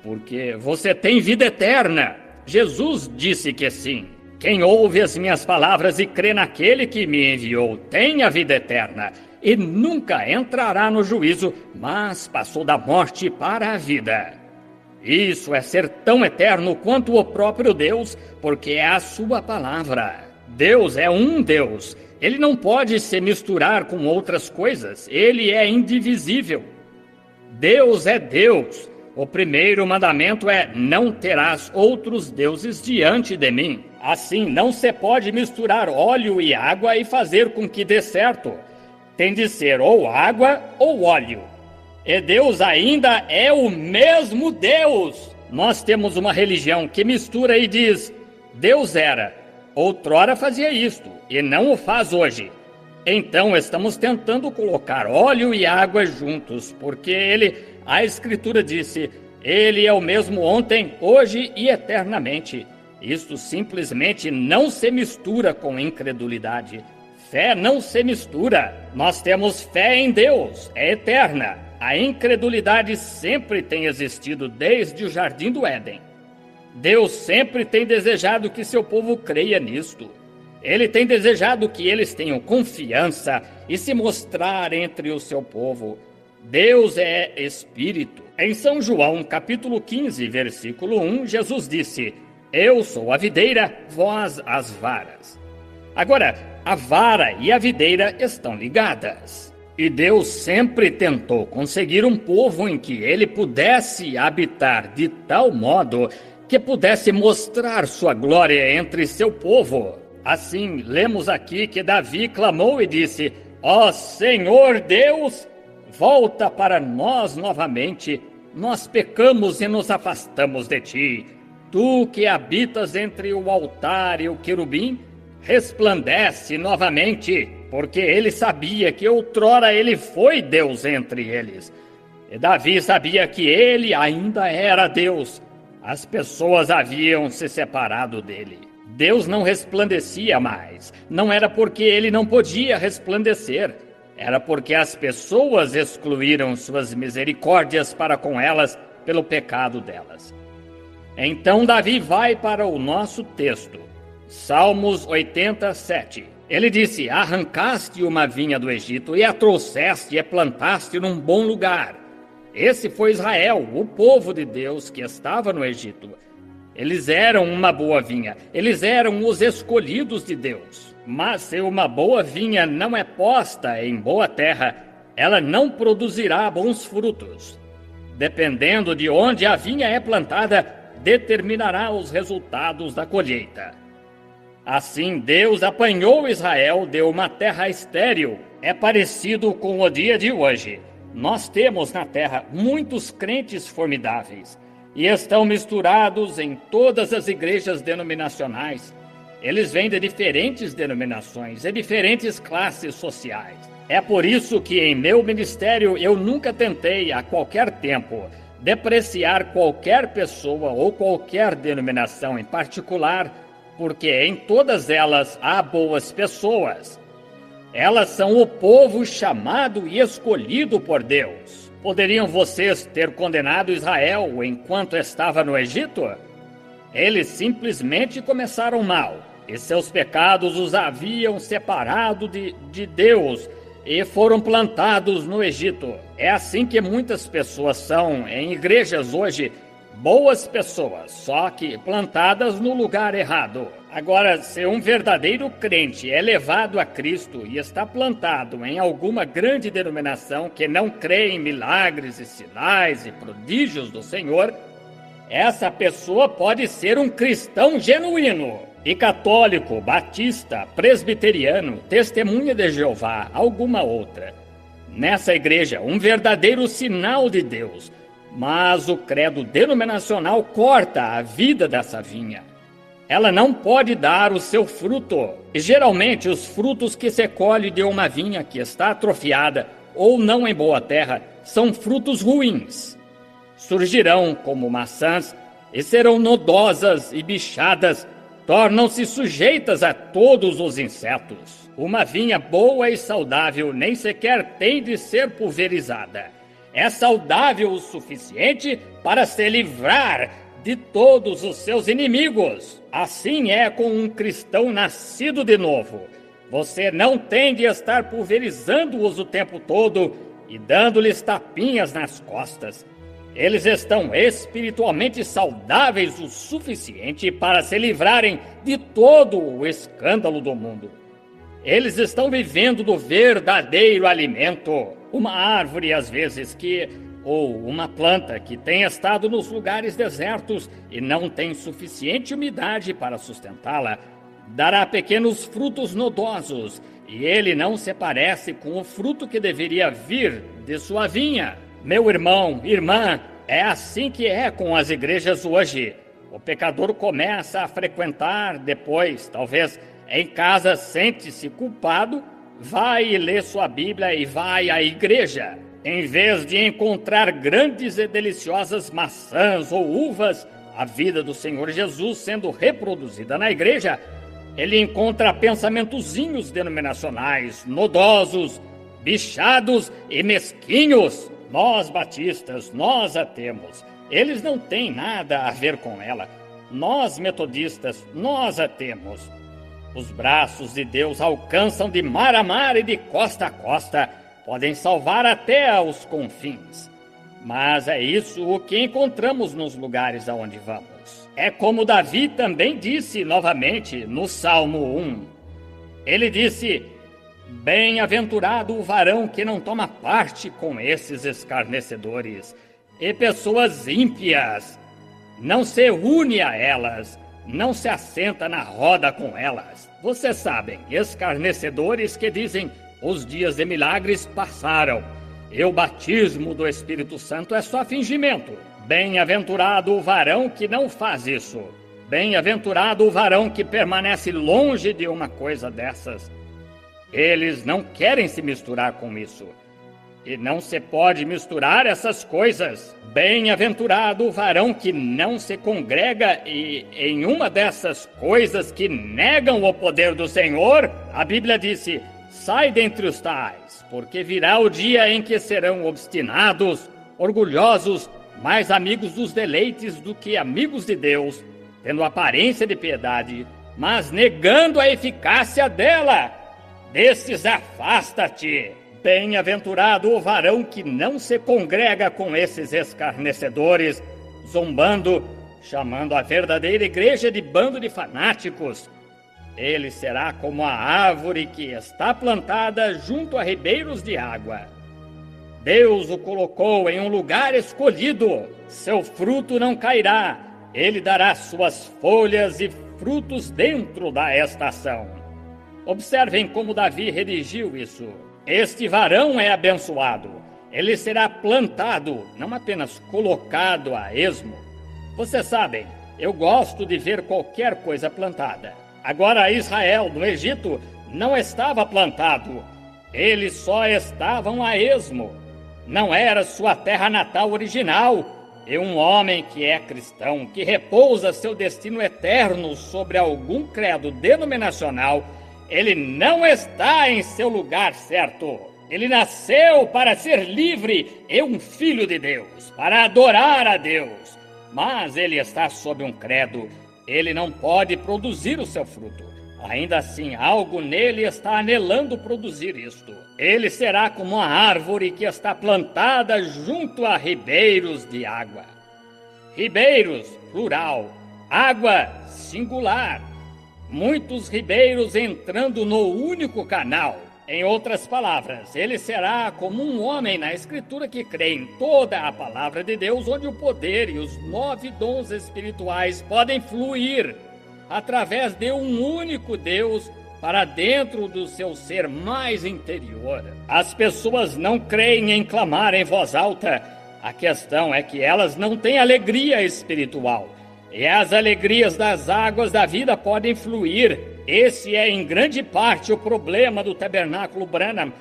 porque você tem vida eterna. Jesus disse que sim. Quem ouve as minhas palavras e crê naquele que me enviou tem a vida eterna e nunca entrará no juízo, mas passou da morte para a vida. Isso é ser tão eterno quanto o próprio Deus, porque é a sua palavra. Deus é um Deus. Ele não pode se misturar com outras coisas. Ele é indivisível. Deus é Deus. O primeiro mandamento é: não terás outros deuses diante de mim. Assim, não se pode misturar óleo e água e fazer com que dê certo. Tem de ser ou água ou óleo. E Deus ainda é o mesmo Deus. Nós temos uma religião que mistura e diz: Deus era, outrora fazia isto, e não o faz hoje. Então estamos tentando colocar óleo e água juntos, porque a Escritura disse, ele é o mesmo ontem, hoje e eternamente. Isto simplesmente não se mistura com incredulidade. Fé não se mistura. Nós temos fé em Deus, é eterna. A incredulidade sempre tem existido desde o Jardim do Éden. Deus sempre tem desejado que seu povo creia nisto. Ele tem desejado que eles tenham confiança e se mostrar entre o seu povo. Deus é Espírito. Em São João, capítulo 15, versículo 1, Jesus disse: eu sou a videira, vós as varas. Agora, a vara e a videira estão ligadas. E Deus sempre tentou conseguir um povo em que ele pudesse habitar de tal modo que pudesse mostrar sua glória entre seu povo. Assim, lemos aqui que Davi clamou e disse: ó Senhor Deus, volta para nós novamente. Nós pecamos e nos afastamos de ti. Tu que habitas entre o altar e o querubim, resplandece novamente, porque ele sabia que outrora ele foi Deus entre eles. E Davi sabia que ele ainda era Deus. As pessoas haviam se separado dele. Deus não resplandecia mais. Não era porque ele não podia resplandecer. Era porque as pessoas excluíram suas misericórdias para com elas pelo pecado delas. Então Davi vai para o nosso texto. Salmos 87. Ele disse: arrancaste uma vinha do Egito e a trouxeste e a plantaste num bom lugar. Esse foi Israel, o povo de Deus que estava no Egito. Eles eram uma boa vinha, eles eram os escolhidos de Deus. Mas se uma boa vinha não é posta em boa terra, ela não produzirá bons frutos. Dependendo de onde a vinha é plantada, determinará os resultados da colheita. Assim, Deus apanhou Israel de uma terra estéril. É parecido com o dia de hoje. Nós temos na terra muitos crentes formidáveis e estão misturados em todas as igrejas denominacionais. Eles vêm de diferentes denominações e diferentes classes sociais. É por isso que em meu ministério eu nunca tentei, a qualquer tempo, depreciar qualquer pessoa ou qualquer denominação em particular, porque em todas elas há boas pessoas. Elas são o povo chamado e escolhido por Deus. Poderiam vocês ter condenado Israel enquanto estava no Egito? Eles simplesmente começaram mal, e seus pecados os haviam separado de Deus e foram plantados no Egito. É assim que muitas pessoas são em igrejas hoje, boas pessoas, só que plantadas no lugar errado. Agora, se um verdadeiro crente é levado a Cristo e está plantado em alguma grande denominação que não crê em milagres e sinais e prodígios do Senhor, essa pessoa pode ser um cristão genuíno. E católico, batista, presbiteriano, testemunha de Jeová, alguma outra. Nessa igreja, um verdadeiro sinal de Deus. Mas o credo denominacional corta a vida dessa vinha. Ela não pode dar o seu fruto. E geralmente os frutos que se colhe de uma vinha que está atrofiada ou não em boa terra são frutos ruins. Surgirão como maçãs e serão nodosas e bichadas, tornam-se sujeitas a todos os insetos. Uma vinha boa e saudável nem sequer tem de ser pulverizada. É saudável o suficiente para se livrar de todos os seus inimigos. Assim é com um cristão nascido de novo. Você não tem de estar pulverizando-os o tempo todo e dando-lhes tapinhas nas costas. Eles estão espiritualmente saudáveis o suficiente para se livrarem de todo o escândalo do mundo. Eles estão vivendo do verdadeiro alimento. Uma árvore, às vezes, ou uma planta que tem estado nos lugares desertos e não tem suficiente umidade para sustentá-la, dará pequenos frutos nodosos, e ele não se parece com o fruto que deveria vir de sua vinha. Meu irmão, irmã, é assim que é com as igrejas hoje. O pecador começa a frequentar, depois, talvez em casa, sente-se culpado, vai e lê sua Bíblia e vai à igreja. Em vez de encontrar grandes e deliciosas maçãs ou uvas, a vida do Senhor Jesus sendo reproduzida na igreja, ele encontra pensamentozinhos denominacionais, nodosos, bichados e mesquinhos. Nós batistas, nós a temos. Eles não têm nada a ver com ela. Nós metodistas, nós a temos. Os braços de Deus alcançam de mar a mar e de costa a costa. Podem salvar até aos confins. Mas é isso o que encontramos nos lugares aonde vamos. É como Davi também disse novamente no Salmo 1. Ele disse: bem-aventurado o varão que não toma parte com esses escarnecedores e pessoas ímpias. Não se une a elas, não se assenta na roda com elas. Vocês sabem, escarnecedores que dizem: os dias de milagres passaram, e o batismo do Espírito Santo é só fingimento. Bem-aventurado o varão que não faz isso. Bem-aventurado o varão que permanece longe de uma coisa dessas. Eles não querem se misturar com isso. E não se pode misturar essas coisas. Bem-aventurado o varão que não se congrega em uma dessas coisas que negam o poder do Senhor. A Bíblia disse: sai dentre os tais, porque virá o dia em que serão obstinados, orgulhosos, mais amigos dos deleites do que amigos de Deus, tendo aparência de piedade, mas negando a eficácia dela. Desses afasta-te. Bem-aventurado o varão que não se congrega com esses escarnecedores, zombando, chamando a verdadeira igreja de bando de fanáticos. Ele será como a árvore que está plantada junto a ribeiros de água. Deus o colocou em um lugar escolhido. Seu fruto não cairá. Ele dará suas folhas e frutos dentro da estação. Observem como Davi redigiu isso. Este varão é abençoado. Ele será plantado, não apenas colocado a esmo. Vocês sabem, eu gosto de ver qualquer coisa plantada. Agora Israel, no Egito, não estava plantado. Eles só estavam a esmo. Não era sua terra natal original. E um homem que é cristão, que repousa seu destino eterno sobre algum credo denominacional, ele não está em seu lugar certo. Ele nasceu para ser livre e um filho de Deus, para adorar a Deus. Mas ele está sob um credo. Ele não pode produzir o seu fruto. Ainda assim, algo nele está anelando produzir isto. Ele será como uma árvore que está plantada junto a ribeiros de água. Ribeiros, plural. Água, singular. Muitos ribeiros entrando no único canal. Em outras palavras, ele será como um homem na Escritura que crê em toda a palavra de Deus, onde o poder e os 9 dons espirituais podem fluir através de um único Deus para dentro do seu ser mais interior. As pessoas não creem em clamar em voz alta. A questão é que elas não têm alegria espiritual. E as alegrias das águas da vida podem fluir. Esse é, em grande parte, o problema do Tabernáculo Branham.